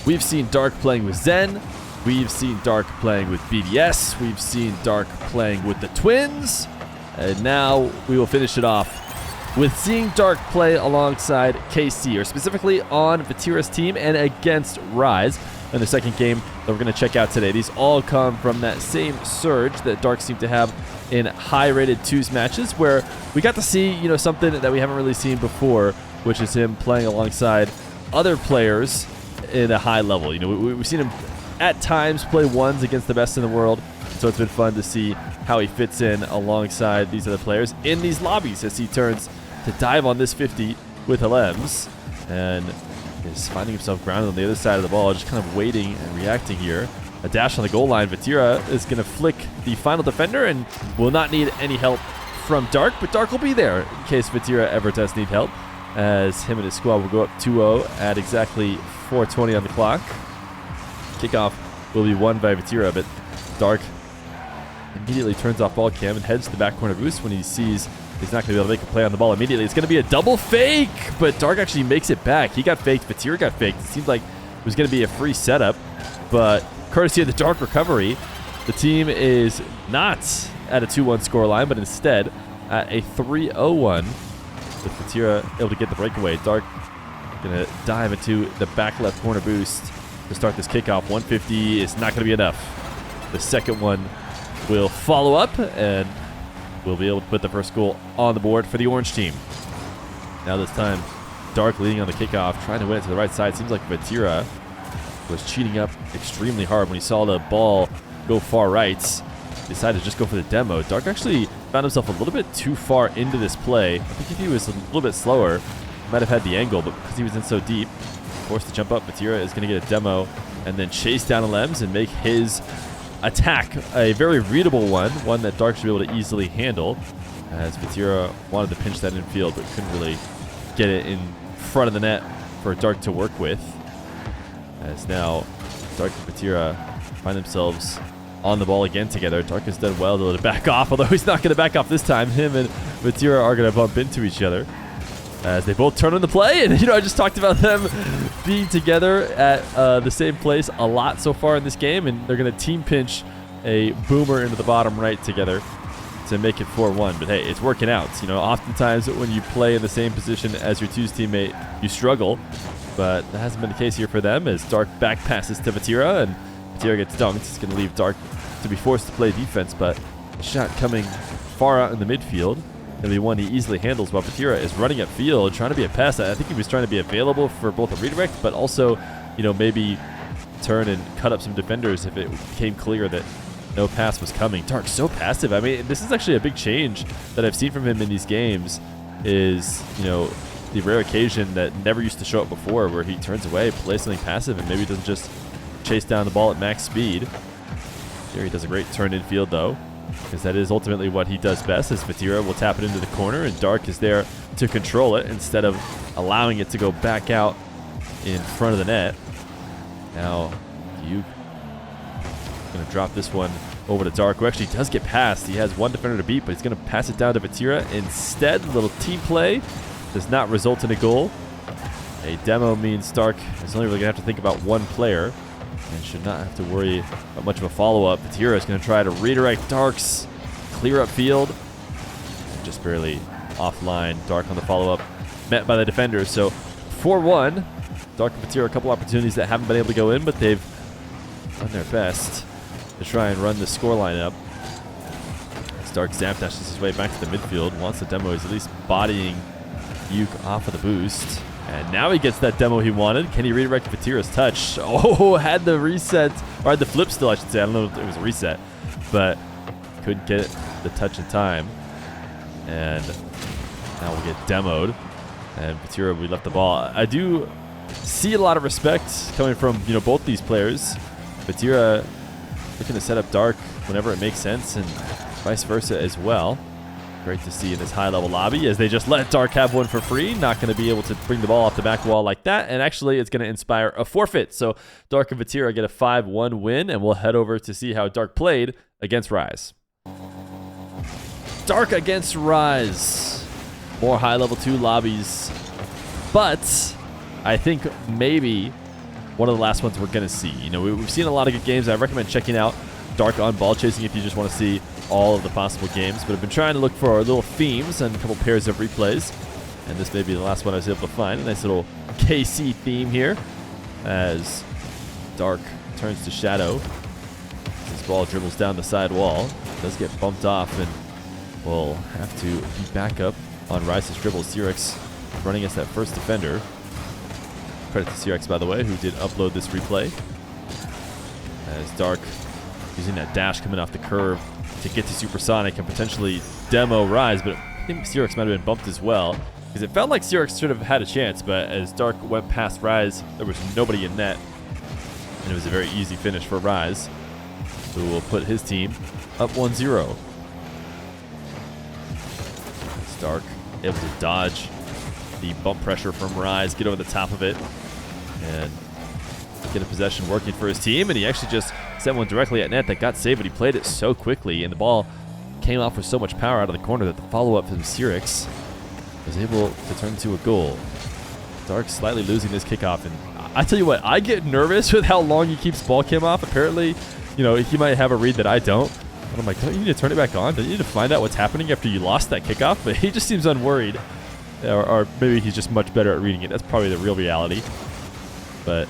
We've seen Dark playing with Zen. We've seen Dark playing with BDS. We've seen Dark playing with the Twins. And now we will finish it off with seeing Dark play alongside KC, or specifically on Vatira's team and against Rise in the second game that we're going to check out today. These all come from that same surge that Dark seemed to have in high-rated 2s matches, where we got to see, something that we haven't really seen before, which is him playing alongside other players in a high level. We've seen him at times play 1s against the best in the world, so it's been fun to see how he fits in alongside these other players in these lobbies as he turns to dive on this 50 with LMs and is finding himself grounded on the other side of the ball, just kind of waiting and reacting here. A dash on the goal line. Vatira is going to flick the final defender and will not need any help from Dark, but Dark will be there in case Vatira ever does need help, as him and his squad will go up 2-0 at exactly 4:20 on the clock. Kickoff will be won by Vatira, but Dark immediately turns off ball cam and heads to the back corner boost when he sees he's not going to be able to make a play on the ball immediately. It's going to be a double fake, but Dark actually makes it back. He got faked. Vatira got faked. It seemed like it was going to be a free setup, but courtesy of the Dark recovery, the team is not at a 2-1 scoreline, but instead at a 3-0-1 with Vatira able to get the breakaway. Dark going to dive into the back left corner boost to start this kickoff. 150 is not going to be enough. The second one will follow up, and we'll be able to put the first goal on the board for the orange team. Now this time, Dark leading on the kickoff, trying to win it to the right side. Seems like Vatira was cheating up extremely hard when he saw the ball go far right. Decided to just go for the demo. Dark actually found himself a little bit too far into this play. I think if he was a little bit slower, he might have had the angle, but because he was in so deep, forced to jump up, Vatira is going to get a demo and then chase down Lems and make his attack a very readable one that Dark should be able to easily handle, as Vatira wanted to pinch that infield but couldn't really get it in front of the net for Dark to work with. As now Dark and Vatira find themselves on the ball again together. Dark has done well to back off, although he's not going to back off this time. Him and Vatira are going to bump into each other as they both turn on the play. And, I just talked about them being together at the same place a lot so far in this game, and they're going to team pinch a boomer into the bottom right together to make it 4-1. But, hey, it's working out. Oftentimes when you play in the same position as your 2's teammate, you struggle. But that hasn't been the case here for them, as Dark back passes to Vatira, and Vatira gets dunked. It's going to leave Dark to be forced to play defense, but a shot coming far out in the midfield. It'll be one he easily handles while Vatira is running up field, trying to be a pass. I think he was trying to be available for both a redirect, but also, maybe turn and cut up some defenders if it became clear that no pass was coming. Dark's so passive. I mean, this is actually a big change that I've seen from him in these games, is, the rare occasion that never used to show up before, where he turns away, plays something passive, and maybe doesn't just chase down the ball at max speed. Here he does a great turn infield, though, because that is ultimately what he does best, as Vatira will tap it into the corner, and Dark is there to control it instead of allowing it to go back out in front of the net. Now, you going to drop this one over to Dark, who actually does get past. He has one defender to beat, but he's going to pass it down to Vatira instead. A little team play does not result in a goal. A demo means Dark is only really going to have to think about one player and should not have to worry about much of a follow-up. Vatira is going to try to redirect Dark's clear up field. Just barely offline. Dark on the follow-up, met by the defenders. So 4-1. Dark and Vatira, a couple opportunities that haven't been able to go in, but they've done their best to try and run the scoreline up. As Dark zap dashes his way back to the midfield. Wants the demo. He's at least bodying Uke off of the boost. And now he gets that demo he wanted. Can he redirect Vatira's touch? Oh, had the reset, or had the flip still, I should say. I don't know if it was a reset, but couldn't get the touch in time. And now we'll get demoed. And Vatira, we left the ball. I do see a lot of respect coming from, both these players. Vatira looking to set up Dark whenever it makes sense, and vice versa as well. Great to see in this high-level lobby, as they just let Dark have one for free. Not going to be able to bring the ball off the back wall like that, and actually it's going to inspire a forfeit. So Dark and Vatira get a 5-1 win, and we'll head over to see how Dark played against Rise. Dark against Rise. More high-level 2 lobbies, but I think maybe one of the last ones we're going to see. You know, we've seen a lot of good games. I recommend checking out Dark on ball chasing if you just want to see all of the possible games. But I've been trying to look for little themes and a couple pairs of replays. And this may be the last one I was able to find. A nice little KC theme here as Dark turns to Shadow. This ball dribbles down the side wall. Does get bumped off and will have to be back up on Rise's dribble. Cyrix running as that first defender. Credit to Cyrix, by the way, who did upload this replay. As Dark using that dash coming off the curve to get to Supersonic and potentially demo Rise, but I think Cyrix might have been bumped as well, because it felt like Cyrix should have had a chance, but as Dark went past Rise, there was nobody in net, and it was a very easy finish for Rise, who will put his team up 1-0. Dark able to dodge the bump pressure from Rise, get over the top of it, and get a possession working for his team, and he actually just sent one directly at net that got saved, but he played it so quickly, and the ball came off with so much power out of the corner that the follow-up from Cyrix was able to turn into a goal. Dark slightly losing this kickoff, and I tell you what, I get nervous with how long he keeps ball cam off. Apparently, you know, he might have a read that I don't, and I'm like, don't you need to turn it back on? Don't you need to find out what's happening after you lost that kickoff? But he just seems unworried, or maybe he's just much better at reading it. That's probably the real reality. But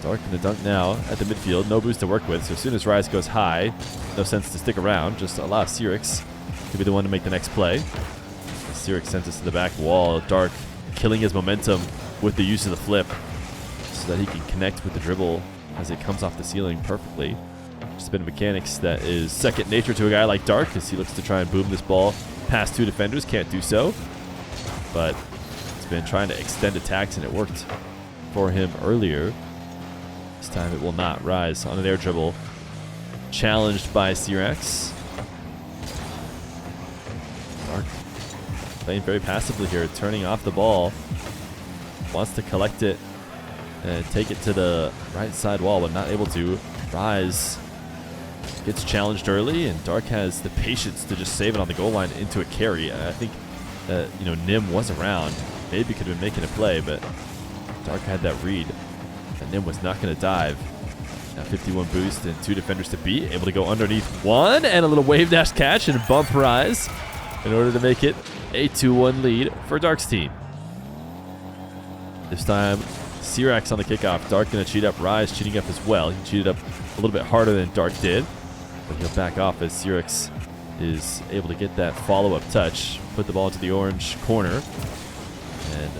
Dark in the dunk now at the midfield. No boost to work with, so as soon as Rise goes high, no sense to stick around. Just allow Cyrix to be the one to make the next play. Cyrix sends us to the back wall. Dark killing his momentum with the use of the flip so that he can connect with the dribble as it comes off the ceiling perfectly. Just a bit of mechanics that is second nature to a guy like Dark as he looks to try and boom this ball past two defenders. Can't do so, but he's been trying to extend attacks and it worked for him earlier. This time it will not. Rise on an air dribble. Challenged by Cyrix. Dark playing very passively here, turning off the ball. Wants to collect it and take it to the right side wall, but not able to. Rise gets challenged early, and Dark has the patience to just save it on the goal line into a carry. I think that, you know, Nim was around. Maybe could have been making a play, but Dark had that read. And Nim was not going to dive. Now 51 boost and two defenders to beat. Able to go underneath one and a little wave dash catch and bump Rise in order to make it a 2-1 lead for Dark's team. This time, Cyrix on the kickoff. Dark going to cheat up. Rise cheating up as well. He cheated up a little bit harder than Dark did, but he'll back off as Cyrix is able to get that follow-up touch. Put the ball into the orange corner. And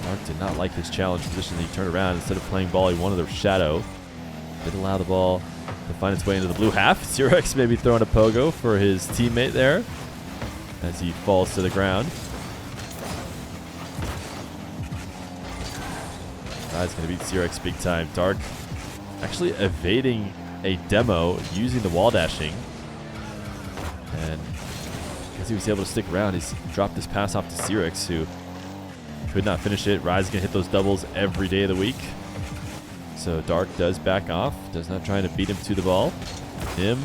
Dark did not like his challenge position. He turned around. Instead of playing ball, he wanted a shadow. Did allow the ball to find its way into the blue half. Cyrix maybe throwing a pogo for his teammate there as he falls to the ground. Rise going to beat Cyrix big time. Dark actually evading a demo using the wall dashing. And because he was able to stick around, he's dropped this pass off to Cyrix, who could not finish it. Rise is going to hit those doubles every day of the week. So Dark does back off, does not try to beat him to the ball. Nim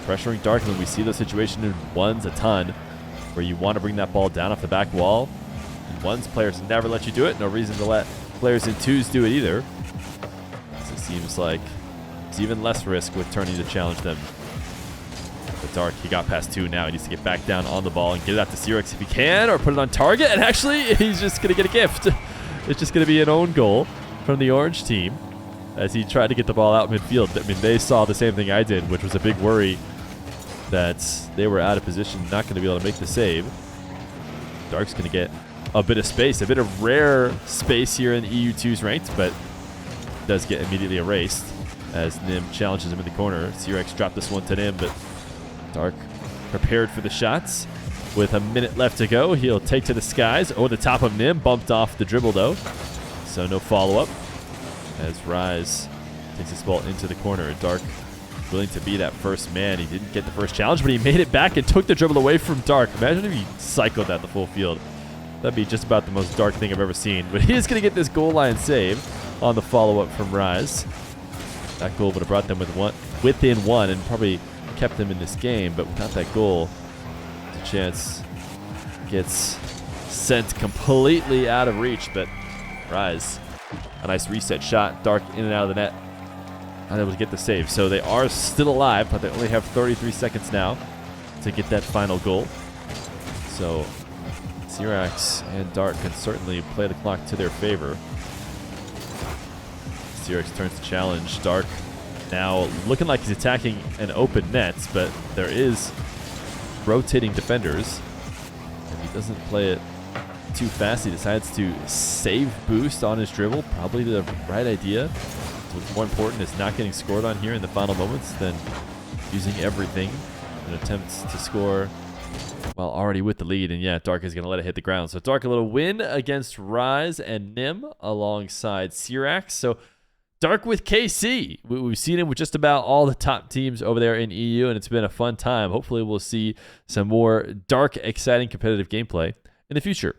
pressuring Dark, and we see the situation in ones a ton, where you want to bring that ball down off the back wall. In ones, players never let you do it. No reason to let players in twos do it either. So it seems like it's even less risk with turning to challenge them. But Dark, he got past two now. He needs to get back down on the ball and get it out to Cyrix if he can, or put it on target. And actually, he's just going to get a gift. It's just going to be an own goal from the orange team as he tried to get the ball out midfield. I mean, they saw the same thing I did, which was a big worry that they were out of position, not going to be able to make the save. Dark's going to get a bit of space, a bit of rare space here in EU2's ranked, but does get immediately erased as Nim challenges him in the corner. Cyrix dropped this one to Nim, but Dark prepared for the shots. With a minute left to go, he'll take to the skies over the top of Nim, bumped off the dribble though. So no follow-up as Rise takes this ball into the corner. Dark willing to be that first man. He didn't get the first challenge, but he made it back and took the dribble away from Dark. Imagine if he cycled that the full field. That'd be just about the most Dark thing I've ever seen. But he is going to get this goal line save on the follow-up from Rise. That goal would have brought them within one and probably kept them in this game. But without that goal, the chance gets sent completely out of reach. But Rise A nice reset shot. Dark in and out of the net. Not able to get the save. So they are still alive, but they only have 33 seconds now to get that final goal. So Syrax and Dark can certainly play the clock to their favor. Syrax turns to challenge. Dark now looking like he's attacking an open net, but there is rotating defenders. And he doesn't play it too fast. He decides to save boost on his dribble. Probably the right idea. So what's more important is not getting scored on here in the final moments than using everything in attempts to score while already with the lead. And yeah, Dark is going to let it hit the ground. So Dark a little win against Rise and Nim alongside Syrax. So Dark with KC. We've seen him with just about all the top teams over there in EU, and it's been a fun time. Hopefully we'll see some more Dark, exciting competitive gameplay in the future.